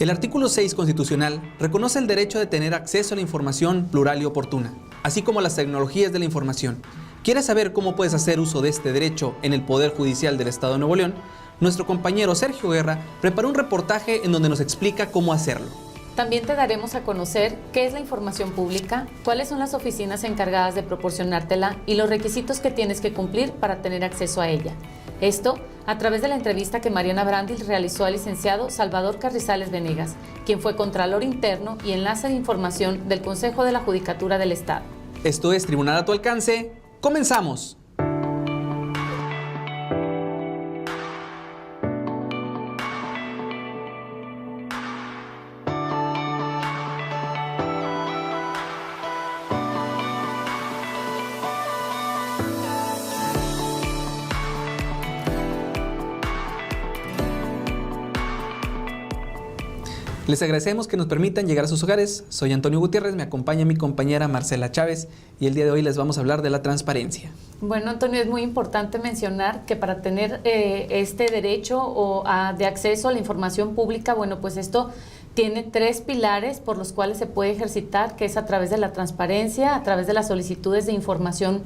El artículo 6 constitucional reconoce el derecho de tener acceso a la información plural y oportuna, así como a las tecnologías de la información. ¿Quieres saber cómo puedes hacer uso de este derecho en el Poder Judicial del Estado de Nuevo León? Nuestro compañero Sergio Guerra preparó un reportaje en donde nos explica cómo hacerlo. También te daremos a conocer qué es la información pública, cuáles son las oficinas encargadas de proporcionártela y los requisitos que tienes que cumplir para tener acceso a ella. Esto a través de la entrevista que Mariana Brandil realizó al licenciado Salvador Carrizales Venegas, quien fue Contralor Interno y Enlace de Información del Consejo de la Judicatura del Estado. Esto es Tribunal a tu alcance. ¡Comenzamos! Les agradecemos que nos permitan llegar a sus hogares. Soy Antonio Gutiérrez, me acompaña mi compañera Marcela Chávez y el día de hoy les vamos a hablar de la transparencia. Bueno, Antonio, es muy importante mencionar que para tener este derecho de acceso a la información pública, bueno, pues esto tiene 3 pilares por los cuales se puede ejercitar, que es a través de la transparencia, a través de las solicitudes de información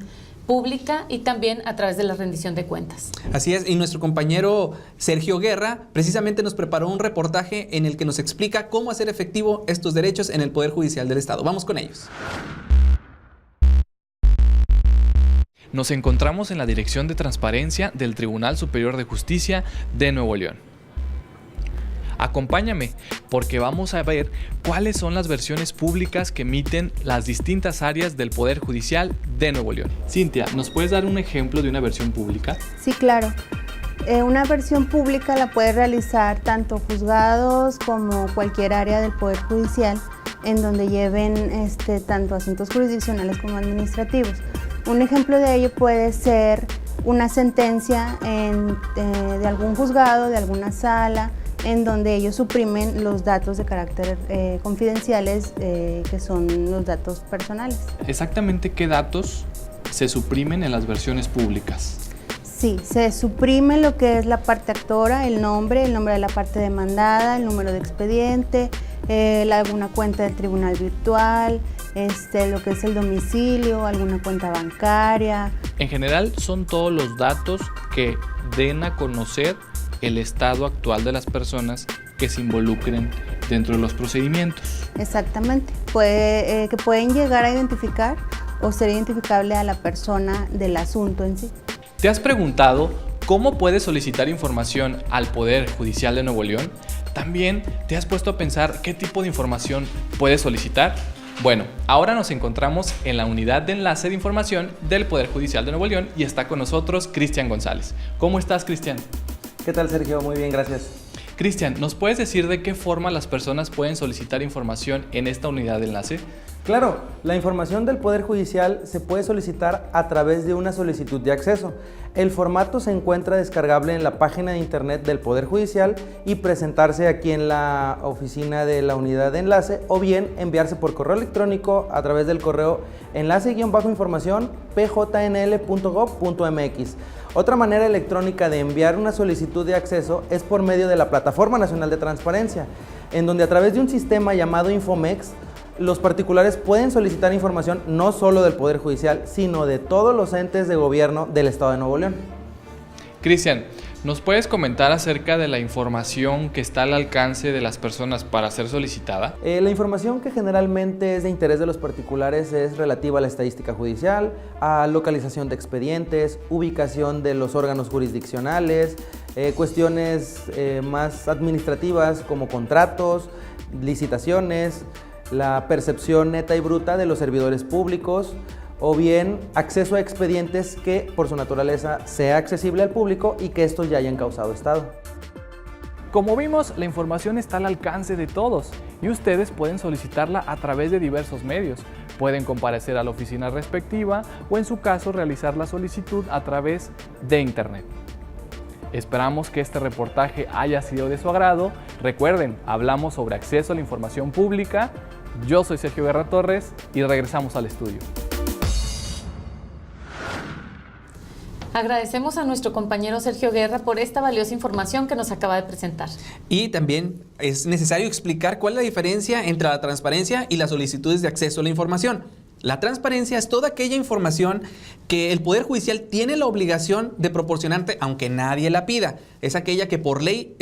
pública y también a través de la rendición de cuentas. Así es, y nuestro compañero Sergio Guerra precisamente nos preparó un reportaje en el que nos explica cómo hacer efectivo estos derechos en el Poder Judicial del Estado. Vamos con ellos. Nos encontramos en la Dirección de Transparencia del Tribunal Superior de Justicia de Nuevo León. Acompáñame, porque vamos a ver cuáles son las versiones públicas que emiten las distintas áreas del Poder Judicial de Nuevo León. Cintia, ¿nos puedes dar un ejemplo de una versión pública? Sí, claro. Una versión pública la puede realizar tanto juzgados como cualquier área del Poder Judicial en donde lleven tanto asuntos jurisdiccionales como administrativos. Un ejemplo de ello puede ser una sentencia de algún juzgado, de alguna sala, en donde ellos suprimen los datos de carácter confidenciales, que son los datos personales. ¿Exactamente qué datos se suprimen en las versiones públicas? Sí, se suprime lo que es la parte actora, el nombre de la parte demandada, el número de expediente, alguna cuenta del tribunal virtual, lo que es el domicilio, alguna cuenta bancaria. En general son todos los datos que den a conocer el estado actual de las personas que se involucren dentro de los procedimientos. Exactamente, que pueden llegar a identificar o ser identificable a la persona del asunto en sí. ¿Te has preguntado cómo puedes solicitar información al Poder Judicial de Nuevo León? ¿También te has puesto a pensar qué tipo de información puedes solicitar? Bueno, ahora nos encontramos en la unidad de enlace de información del Poder Judicial de Nuevo León y está con nosotros Cristian González. ¿Cómo estás, Cristian? ¿Qué tal, Sergio? Muy bien, gracias. Cristian, ¿nos puedes decir de qué forma las personas pueden solicitar información en esta unidad de enlace? Claro, la información del Poder Judicial se puede solicitar a través de una solicitud de acceso. El formato se encuentra descargable en la página de internet del Poder Judicial y presentarse aquí en la oficina de la unidad de enlace o bien enviarse por correo electrónico a través del correo enlace-información pjnl.gov.mx. Otra manera electrónica de enviar una solicitud de acceso es por medio de la Plataforma Nacional de Transparencia, en donde a través de un sistema llamado Infomex, los particulares pueden solicitar información no solo del Poder Judicial, sino de todos los entes de gobierno del Estado de Nuevo León. Cristian, ¿nos puedes comentar acerca de la información que está al alcance de las personas para ser solicitada? La información que generalmente es de interés de los particulares es relativa a la estadística judicial, a localización de expedientes, ubicación de los órganos jurisdiccionales, cuestiones más administrativas como contratos, licitaciones, la percepción neta y bruta de los servidores públicos o bien acceso a expedientes que por su naturaleza sea accesible al público y que estos ya hayan causado estado. Como vimos, la información está al alcance de todos y ustedes pueden solicitarla a través de diversos medios. Pueden comparecer a la oficina respectiva o en su caso realizar la solicitud a través de internet. Esperamos que este reportaje haya sido de su agrado. Recuerden, hablamos sobre acceso a la información pública. Yo soy Sergio Guerra Torres y regresamos al estudio. Agradecemos a nuestro compañero Sergio Guerra por esta valiosa información que nos acaba de presentar. Y también es necesario explicar cuál es la diferencia entre la transparencia y las solicitudes de acceso a la información. La transparencia es toda aquella información que el Poder Judicial tiene la obligación de proporcionarte aunque nadie la pida. Es aquella que por ley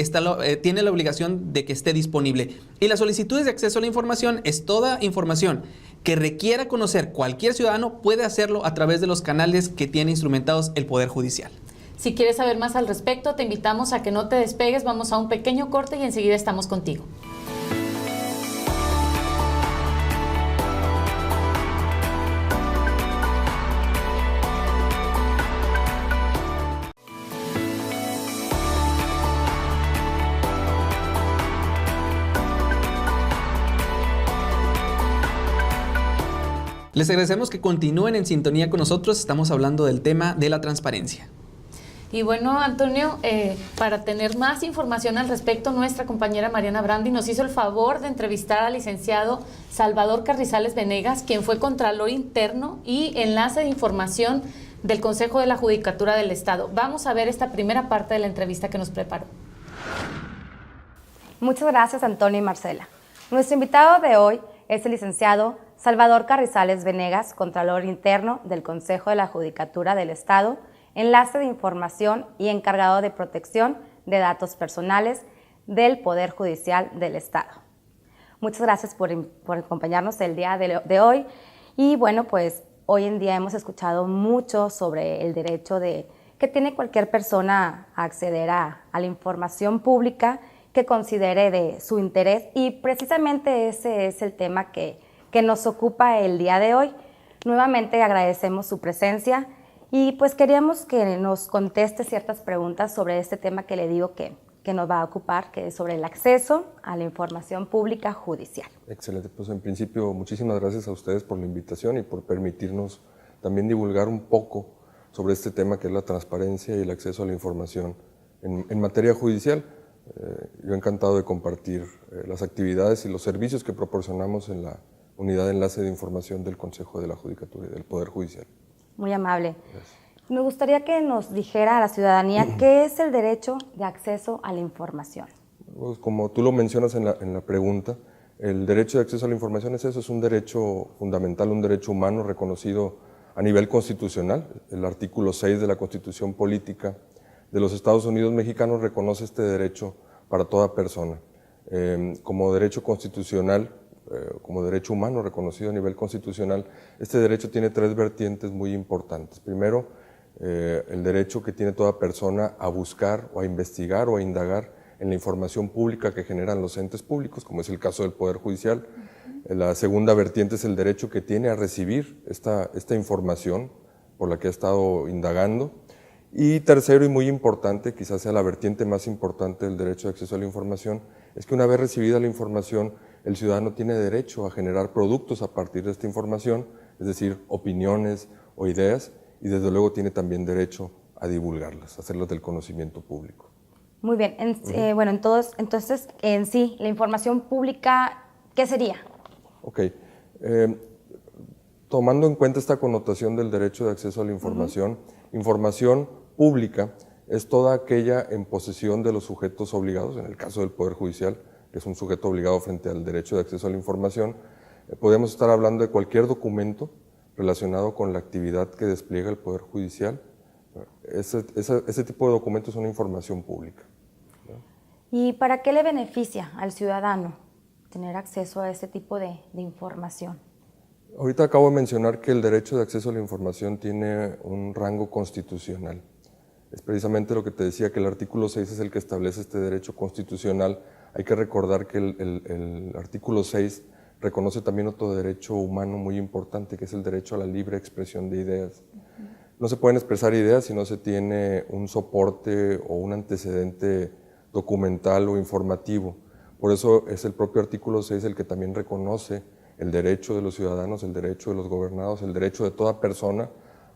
tiene la obligación de que esté disponible. Y las solicitudes de acceso a la información es toda información que requiera conocer cualquier ciudadano, puede hacerlo a través de los canales que tiene instrumentados el Poder Judicial. Si quieres saber más al respecto, te invitamos a que no te despegues, vamos a un pequeño corte y enseguida estamos contigo. Les agradecemos que continúen en sintonía con nosotros. Estamos hablando del tema de la transparencia. Y bueno, Antonio, para tener más información al respecto, nuestra compañera Mariana Brandi nos hizo el favor de entrevistar al licenciado Salvador Carrizales Venegas, quien fue Contralor Interno y enlace de información del Consejo de la Judicatura del Estado. Vamos a ver esta primera parte de la entrevista que nos preparó. Muchas gracias, Antonio y Marcela. Nuestro invitado de hoy es el licenciado Salvador Carrizales Venegas, Contralor Interno del Consejo de la Judicatura del Estado, enlace de información y encargado de protección de datos personales del Poder Judicial del Estado. Muchas gracias por acompañarnos el día de hoy. Y bueno, pues hoy en día hemos escuchado mucho sobre el derecho que tiene cualquier persona a acceder a la información pública que considere de su interés, y precisamente ese es el tema que nos ocupa el día de hoy. Nuevamente agradecemos su presencia y pues queríamos que nos conteste ciertas preguntas sobre este tema que le digo que nos va a ocupar, que es sobre el acceso a la información pública judicial. Excelente, pues en principio muchísimas gracias a ustedes por la invitación y por permitirnos también divulgar un poco sobre este tema que es la transparencia y el acceso a la información en materia judicial. Yo encantado de compartir las actividades y los servicios que proporcionamos en la Unidad de Enlace de Información del Consejo de la Judicatura y del Poder Judicial. Muy amable. Gracias. Me gustaría que nos dijera a la ciudadanía qué es el derecho de acceso a la información. Pues como tú lo mencionas en la pregunta, el derecho de acceso a la información es eso, es un derecho fundamental, un derecho humano reconocido a nivel constitucional. El artículo 6 de la Constitución Política de los Estados Unidos Mexicanos reconoce este derecho para toda persona. Como derecho constitucional, como derecho humano reconocido a nivel constitucional, este derecho tiene tres vertientes muy importantes. Primero, el derecho que tiene toda persona a buscar o a investigar o a indagar en la información pública que generan los entes públicos, como es el caso del Poder Judicial. La segunda vertiente es el derecho que tiene a recibir esta información por la que ha estado indagando. Y tercero, y muy importante, quizás sea la vertiente más importante del derecho de acceso a la información, es que una vez recibida la información, el ciudadano tiene derecho a generar productos a partir de esta información, es decir, opiniones o ideas, y desde luego tiene también derecho a divulgarlas, a hacerlas del conocimiento público. Muy bien. Bueno, entonces, en sí, la información pública, ¿qué sería? Ok. Tomando en cuenta esta connotación del derecho de acceso a la información, información pública es toda aquella en posesión de los sujetos obligados, en el caso del Poder Judicial, que es un sujeto obligado frente al derecho de acceso a la información. Podemos estar hablando de cualquier documento relacionado con la actividad que despliega el Poder Judicial. Ese tipo de documentos son información pública, ¿no? ¿Y para qué le beneficia al ciudadano tener acceso a ese tipo de información? Ahorita acabo de mencionar que el derecho de acceso a la información tiene un rango constitucional. Es precisamente lo que te decía, que el artículo 6 es el que establece este derecho constitucional. Hay que recordar que el artículo 6 reconoce también otro derecho humano muy importante, que es el derecho a la libre expresión de ideas. No se pueden expresar ideas si no se tiene un soporte o un antecedente documental o informativo. Por eso es el propio artículo 6 el que también reconoce el derecho de los ciudadanos, el derecho de los gobernados, el derecho de toda persona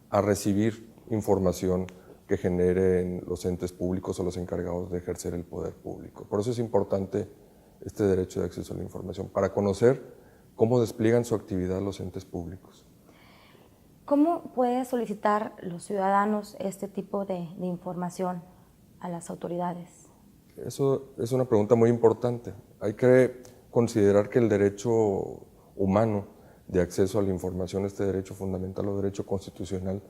a recibir información que generen los entes públicos o los encargados de ejercer el poder público. Por eso es importante este derecho de acceso a la información, para conocer cómo despliegan su actividad los entes públicos. ¿Cómo pueden solicitar los ciudadanos este tipo de información a las autoridades? Eso es una pregunta muy importante. Hay que considerar que el derecho humano de acceso a la información, este derecho fundamental o derecho constitucional,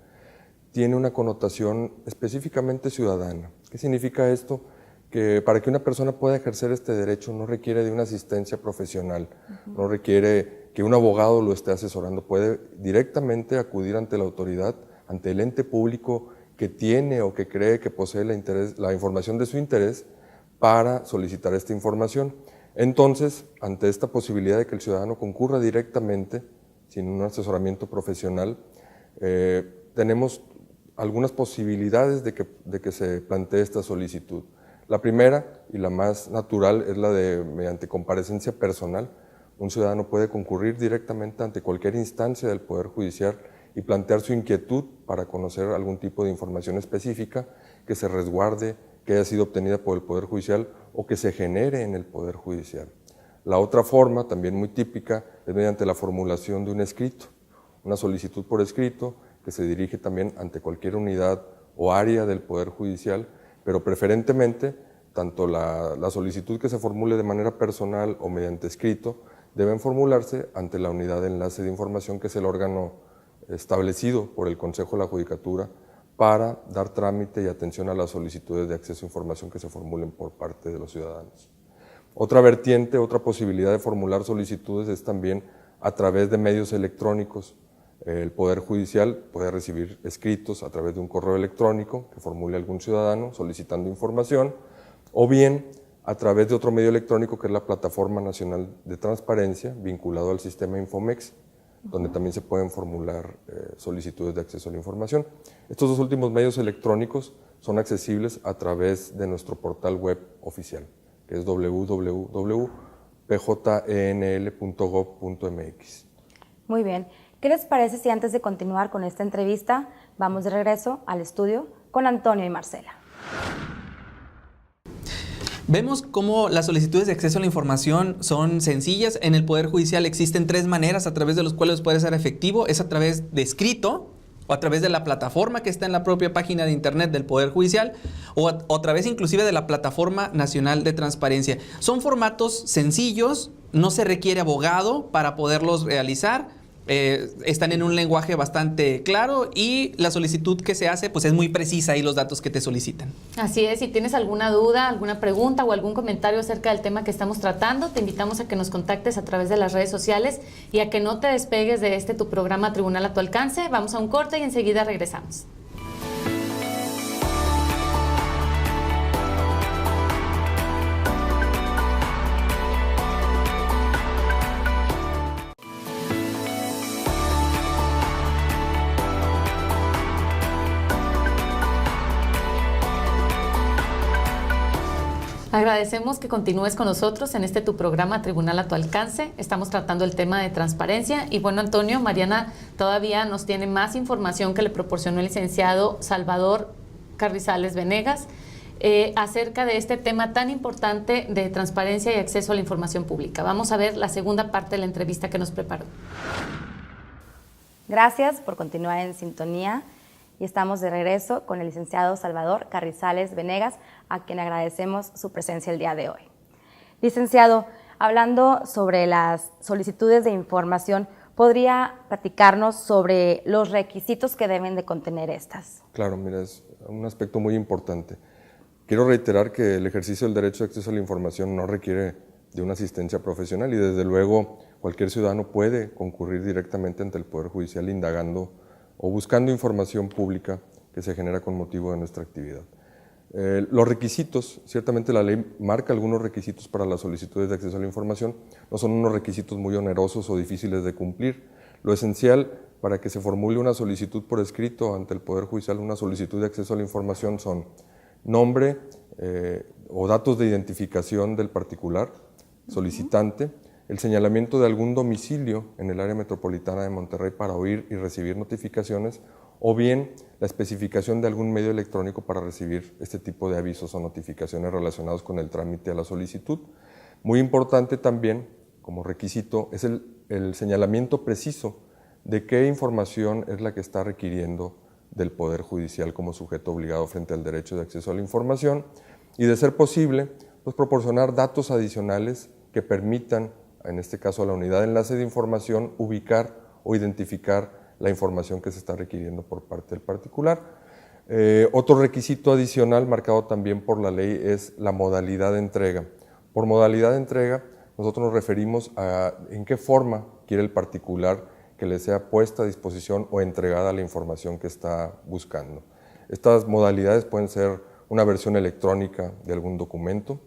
tiene una connotación específicamente ciudadana. ¿Qué significa esto? Que para que una persona pueda ejercer este derecho no requiere de una asistencia profesional, no requiere que un abogado lo esté asesorando, puede directamente acudir ante la autoridad, ante el ente público que tiene o que cree que posee la información de su interés para solicitar esta información. Entonces, ante esta posibilidad de que el ciudadano concurra directamente, sin un asesoramiento profesional, tenemos algunas posibilidades de que se plantee esta solicitud. La primera y la más natural es la de mediante comparecencia personal. Un ciudadano puede concurrir directamente ante cualquier instancia del Poder Judicial y plantear su inquietud para conocer algún tipo de información específica que se resguarde, que haya sido obtenida por el Poder Judicial o que se genere en el Poder Judicial. La otra forma, también muy típica, es mediante la formulación de un escrito, una solicitud por escrito que se dirige también ante cualquier unidad o área del Poder Judicial, pero preferentemente, tanto la solicitud que se formule de manera personal o mediante escrito, deben formularse ante la unidad de enlace de información, que es el órgano establecido por el Consejo de la Judicatura para dar trámite y atención a las solicitudes de acceso a información que se formulen por parte de los ciudadanos. Otra vertiente, otra posibilidad de formular solicitudes es también a través de medios electrónicos. El Poder Judicial puede recibir escritos a través de un correo electrónico que formule algún ciudadano solicitando información, o bien a través de otro medio electrónico que es la Plataforma Nacional de Transparencia, vinculado al sistema Infomex, donde también se pueden formular solicitudes de acceso a la información. Estos dos últimos medios electrónicos son accesibles a través de nuestro portal web oficial, que es www.pjenl.gov.mx. Muy bien. ¿Qué les parece si antes de continuar con esta entrevista vamos de regreso al estudio con Antonio y Marcela? Vemos cómo las solicitudes de acceso a la información son sencillas. En el Poder Judicial existen 3 maneras a través de las cuales puede ser efectivo. Es a través de escrito, o a través de la plataforma que está en la propia página de internet del Poder Judicial, o a través inclusive de la Plataforma Nacional de Transparencia. Son formatos sencillos, no se requiere abogado para poderlos realizar. Están en un lenguaje bastante claro y la solicitud que se hace pues es muy precisa y los datos que te solicitan. Así es, si tienes alguna duda, alguna pregunta o algún comentario acerca del tema que estamos tratando, te invitamos a que nos contactes a través de las redes sociales y a que no te despegues de tu programa Tribunal a tu alcance. Vamos a un corte y enseguida regresamos. Agradecemos que continúes con nosotros en tu programa Tribunal a tu alcance. Estamos tratando el tema de transparencia y bueno, Antonio, Mariana todavía nos tiene más información que le proporcionó el licenciado Salvador Carrizales Venegas acerca de este tema tan importante de transparencia y acceso a la información pública. Vamos a ver la segunda parte de la entrevista que nos preparó. Gracias por continuar en sintonía. Y estamos de regreso con el licenciado Salvador Carrizales Venegas, a quien agradecemos su presencia el día de hoy. Licenciado, hablando sobre las solicitudes de información, ¿podría platicarnos sobre los requisitos que deben de contener estas? Claro, mira, es un aspecto muy importante. Quiero reiterar que el ejercicio del derecho de acceso a la información no requiere de una asistencia profesional y desde luego cualquier ciudadano puede concurrir directamente ante el Poder Judicial indagando o buscando información pública que se genera con motivo de nuestra actividad. Los requisitos, ciertamente la ley marca algunos requisitos para las solicitudes de acceso a la información, no son unos requisitos muy onerosos o difíciles de cumplir. Lo esencial para que se formule una solicitud por escrito ante el Poder Judicial, una solicitud de acceso a la información son nombre o datos de identificación del particular, solicitante, el señalamiento de algún domicilio en el área metropolitana de Monterrey para oír y recibir notificaciones, o bien la especificación de algún medio electrónico para recibir este tipo de avisos o notificaciones relacionados con el trámite a la solicitud. Muy importante también, como requisito, es el señalamiento preciso de qué información es la que está requiriendo del Poder Judicial como sujeto obligado frente al derecho de acceso a la información y, de ser posible, pues proporcionar datos adicionales que permitan, en este caso a la unidad de enlace de información, ubicar o identificar la información que se está requiriendo por parte del particular. Otro requisito adicional marcado también por la ley es la modalidad de entrega. Por modalidad de entrega, nosotros nos referimos a en qué forma quiere el particular que le sea puesta a disposición o entregada la información que está buscando. Estas modalidades pueden ser una versión electrónica de algún documento,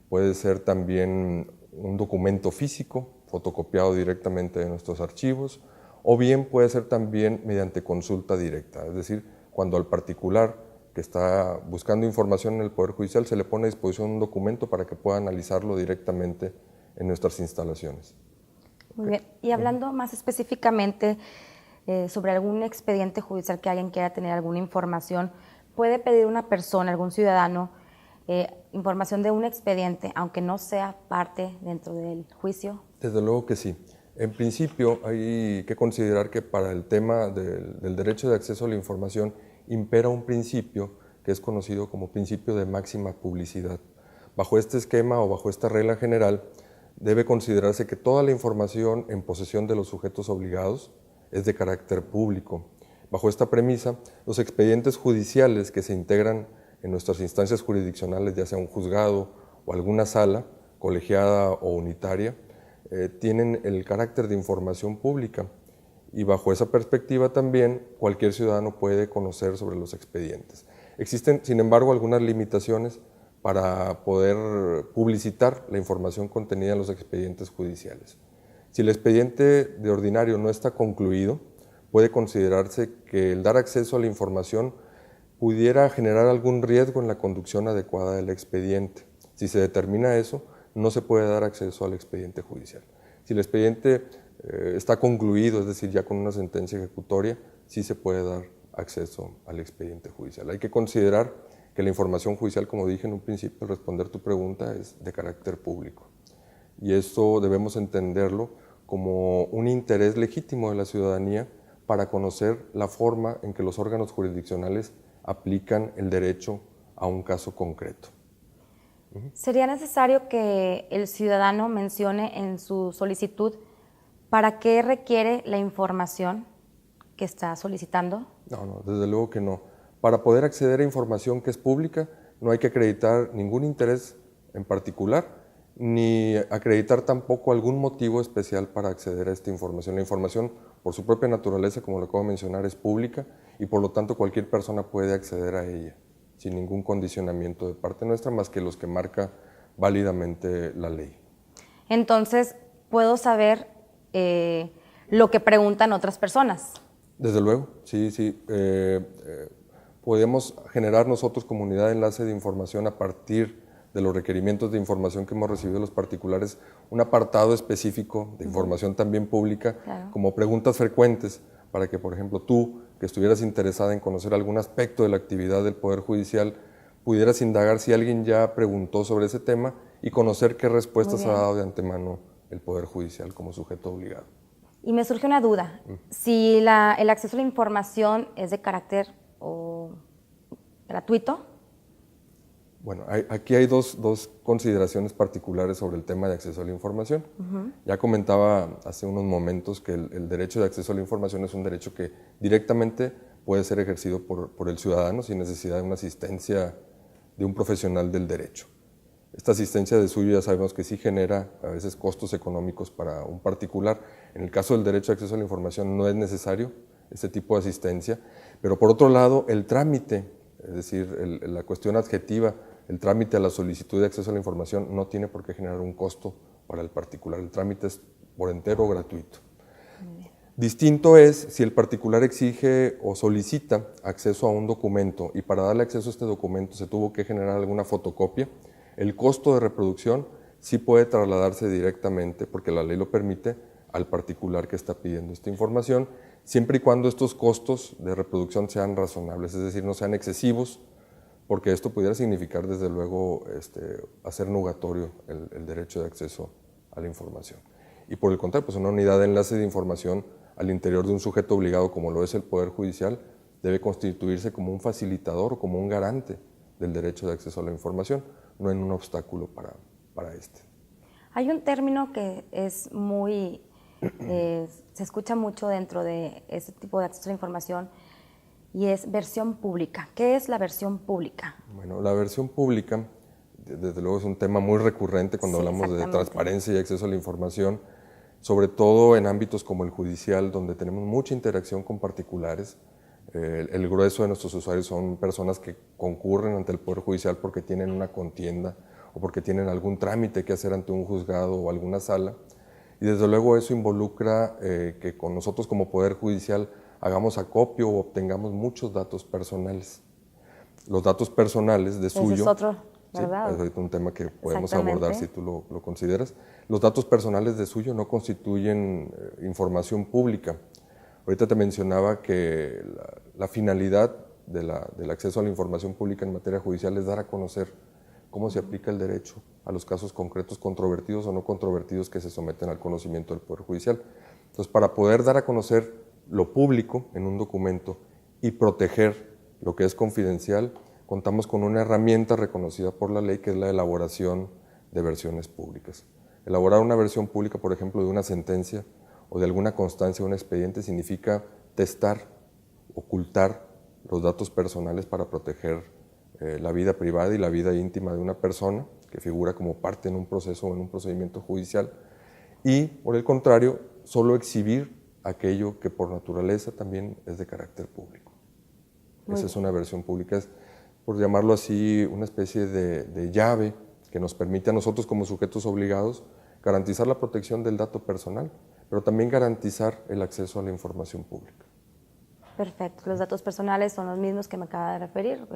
puede ser también un documento físico, fotocopiado directamente de nuestros archivos, o bien puede ser también mediante consulta directa, es decir, cuando al particular que está buscando información en el Poder Judicial se le pone a disposición un documento para que pueda analizarlo directamente en nuestras instalaciones. Muy bien. Y hablando más específicamente sobre algún expediente judicial que alguien quiera tener alguna información, ¿puede pedir una persona, algún ciudadano, información de un expediente, aunque no sea parte dentro del juicio? Desde luego que sí. En principio hay que considerar que para el tema del derecho de acceso a la información impera un principio que es conocido como principio de máxima publicidad. Bajo este esquema o bajo esta regla general, debe considerarse que toda la información en posesión de los sujetos obligados es de carácter público. Bajo esta premisa, los expedientes judiciales que se integran en nuestras instancias jurisdiccionales, ya sea un juzgado o alguna sala, colegiada o unitaria, tienen el carácter de información pública. Y bajo esa perspectiva también cualquier ciudadano puede conocer sobre los expedientes. Existen, sin embargo, algunas limitaciones para poder publicitar la información contenida en los expedientes judiciales. Si el expediente de ordinario no está concluido, puede considerarse que el dar acceso a la información pudiera generar algún riesgo en la conducción adecuada del expediente. Si se determina eso, no se puede dar acceso al expediente judicial. Si el expediente está concluido, es decir, ya con una sentencia ejecutoria, sí se puede dar acceso al expediente judicial. Hay que considerar que la información judicial, como dije en un principio al responder tu pregunta, es de carácter público. Y esto debemos entenderlo como un interés legítimo de la ciudadanía para conocer la forma en que los órganos jurisdiccionales aplican el derecho a un caso concreto. ¿Sería necesario que el ciudadano mencione en su solicitud para qué requiere la información que está solicitando? No, desde luego que no. Para poder acceder a información que es pública, no hay que acreditar ningún interés en particular, ni acreditar tampoco algún motivo especial para acceder a esta información. La información, por su propia naturaleza, como lo acabo de mencionar, es pública y por lo tanto cualquier persona puede acceder a ella sin ningún condicionamiento de parte nuestra, más que los que marca válidamente la ley. Entonces, ¿puedo saber lo que preguntan otras personas? Desde luego, sí. Podemos generar nosotros como unidad de enlace de información a partir de los requerimientos de información que hemos recibido de los particulares, un apartado específico de información también pública, claro, como preguntas frecuentes, para que, por ejemplo, tú, que estuvieras interesada en conocer algún aspecto de la actividad del Poder Judicial, pudieras indagar si alguien ya preguntó sobre ese tema y conocer qué respuestas ha dado de antemano el Poder Judicial como sujeto obligado. Y me surge una duda, si el acceso a la información es de carácter gratuito. Bueno, aquí hay dos consideraciones particulares sobre el tema de acceso a la información. Ya comentaba hace unos momentos que el derecho de acceso a la información es un derecho que directamente puede ser ejercido por el ciudadano sin necesidad de una asistencia de un profesional del derecho. Esta asistencia de suyo ya sabemos que sí genera a veces costos económicos para un particular. En el caso del derecho de acceso a la información no es necesario este tipo de asistencia, pero por otro lado el trámite, es decir, la cuestión adjetiva, el trámite a la solicitud de acceso a la información no tiene por qué generar un costo para el particular. El trámite es por entero gratuito. Distinto es si el particular exige o solicita acceso a un documento y para darle acceso a este documento se tuvo que generar alguna fotocopia. El costo de reproducción sí puede trasladarse directamente, porque la ley lo permite, al particular que está pidiendo esta información, siempre y cuando estos costos de reproducción sean razonables, es decir, no sean excesivos, porque esto pudiera significar, desde luego, hacer nugatorio el derecho de acceso a la información. y por el contrario, pues una unidad de enlace de información al interior de un sujeto obligado como lo es el Poder Judicial debe constituirse como un facilitador o como un garante del derecho de acceso a la información, no en un obstáculo para este. Hay un término que es muy, se escucha mucho dentro de este tipo de acceso a la información y es versión pública. ¿Qué es la versión pública? Bueno, la versión pública, desde luego es un tema muy recurrente cuando hablamos de transparencia y acceso a la información, sobre todo en ámbitos como el judicial, donde tenemos mucha interacción con particulares. El grueso de nuestros usuarios son personas que concurren ante el Poder Judicial porque tienen una contienda o porque tienen algún trámite que hacer ante un juzgado o alguna sala. Y desde luego eso involucra que con nosotros como Poder Judicial hagamos acopio o obtengamos muchos datos personales. Los datos personales de suyo... Ese es otro, ¿verdad? Sí, es un tema que podemos abordar si tú lo consideras. Los datos personales de suyo no constituyen información pública. Ahorita te mencionaba que la finalidad del acceso a la información pública en materia judicial es dar a conocer cómo se aplica el derecho a los casos concretos controvertidos o no controvertidos que se someten al conocimiento del Poder Judicial. Entonces, para poder dar a conocer lo público en un documento y proteger lo que es confidencial, contamos con una herramienta reconocida por la ley que es la elaboración de versiones públicas. Elaborar una versión pública, por ejemplo, de una sentencia o de alguna constancia de un expediente significa testar, ocultar los datos personales para proteger la vida privada y la vida íntima de una persona que figura como parte en un proceso o en un procedimiento judicial y, por el contrario, solo exhibir aquello que por naturaleza también es de carácter público. Esa es una versión pública, es, por llamarlo así, una especie de llave que nos permite a nosotros como sujetos obligados garantizar la protección del dato personal, pero también garantizar el acceso a la información pública. Perfecto. Los datos personales son los mismos que me acaba de referir.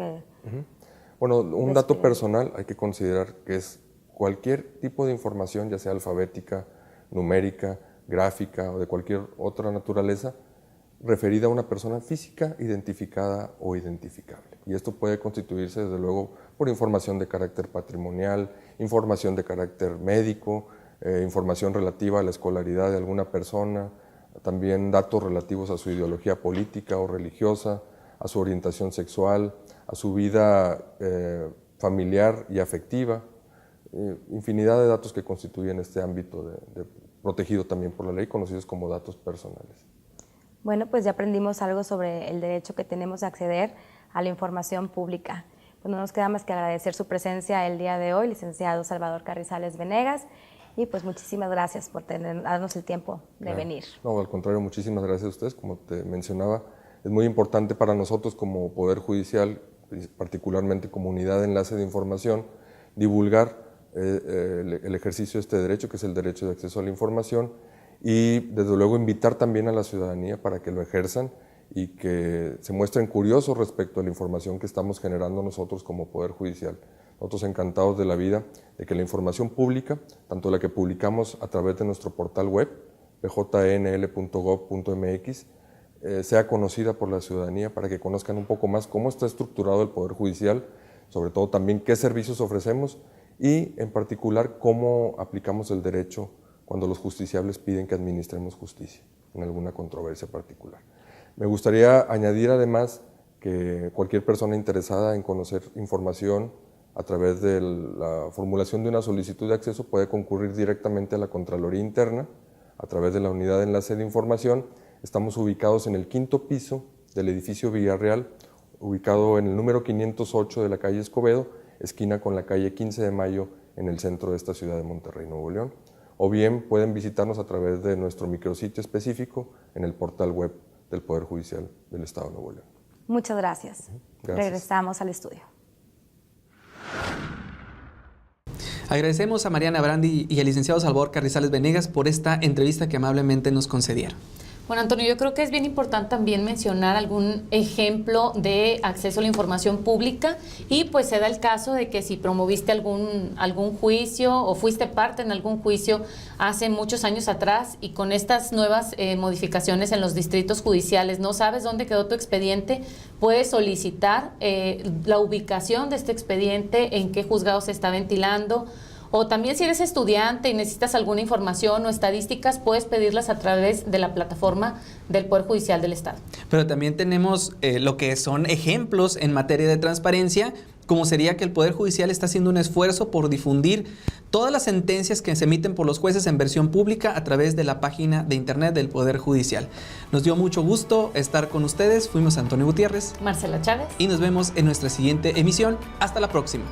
Bueno, un dato personal hay que considerar que es cualquier tipo de información, ya sea alfabética, numérica, gráfica o de cualquier otra naturaleza, referida a una persona física, identificada o identificable. Y esto puede constituirse, desde luego, por información de carácter patrimonial, información de carácter médico, información relativa a la escolaridad de alguna persona, también datos relativos a su ideología política o religiosa, a su orientación sexual, a su vida familiar y afectiva, infinidad de datos que constituyen este ámbito protegido también por la ley, conocidos como datos personales. Bueno, pues ya aprendimos algo sobre el derecho que tenemos de acceder a la información pública. Pues no nos queda más que agradecer su presencia el día de hoy, licenciado Salvador Carrizales Venegas, y pues muchísimas gracias por darnos el tiempo de venir. No, al contrario, muchísimas gracias a ustedes. Como te mencionaba, es muy importante para nosotros como Poder Judicial, particularmente como unidad de enlace de información, divulgar el ejercicio de este derecho, que es el derecho de acceso a la información, y desde luego invitar también a la ciudadanía para que lo ejerzan y que se muestren curiosos respecto a la información que estamos generando nosotros como Poder Judicial. Nosotros encantados de la vida de que la información pública, tanto la que publicamos a través de nuestro portal web, pjnl.gov.mx, sea conocida por la ciudadanía para que conozcan un poco más cómo está estructurado el Poder Judicial, sobre todo también qué servicios ofrecemos y en particular cómo aplicamos el derecho cuando los justiciables piden que administremos justicia en alguna controversia particular. Me gustaría añadir además que cualquier persona interesada en conocer información a través de la formulación de una solicitud de acceso puede concurrir directamente a la Contraloría Interna a través de la Unidad de Enlace de Información. Estamos ubicados en el 5º piso del edificio Villarreal, ubicado en el número 508 de la calle Escobedo, esquina con la calle 15 de Mayo en el centro de esta ciudad de Monterrey, Nuevo León. O bien pueden visitarnos a través de nuestro micrositio específico en el portal web del Poder Judicial del Estado de Nuevo León. Muchas gracias. Regresamos al estudio. Agradecemos a Mariana Brandi y al licenciado Salvador Carrizales Venegas por esta entrevista que amablemente nos concedieron. Bueno, Antonio, yo creo que es bien importante también mencionar algún ejemplo de acceso a la información pública y pues se da el caso de que si promoviste algún juicio o fuiste parte en algún juicio hace muchos años atrás y con estas nuevas modificaciones en los distritos judiciales no sabes dónde quedó tu expediente, puedes solicitar la ubicación de este expediente, en qué juzgado se está ventilando, O también si eres estudiante y necesitas alguna información o estadísticas, puedes pedirlas a través de la plataforma del Poder Judicial del Estado. Pero también tenemos lo que son ejemplos en materia de transparencia, como sería que el Poder Judicial está haciendo un esfuerzo por difundir todas las sentencias que se emiten por los jueces en versión pública a través de la página de internet del Poder Judicial. Nos dio mucho gusto estar con ustedes. Fuimos Antonio Gutiérrez, Marcela Chávez. y nos vemos en nuestra siguiente emisión. Hasta la próxima.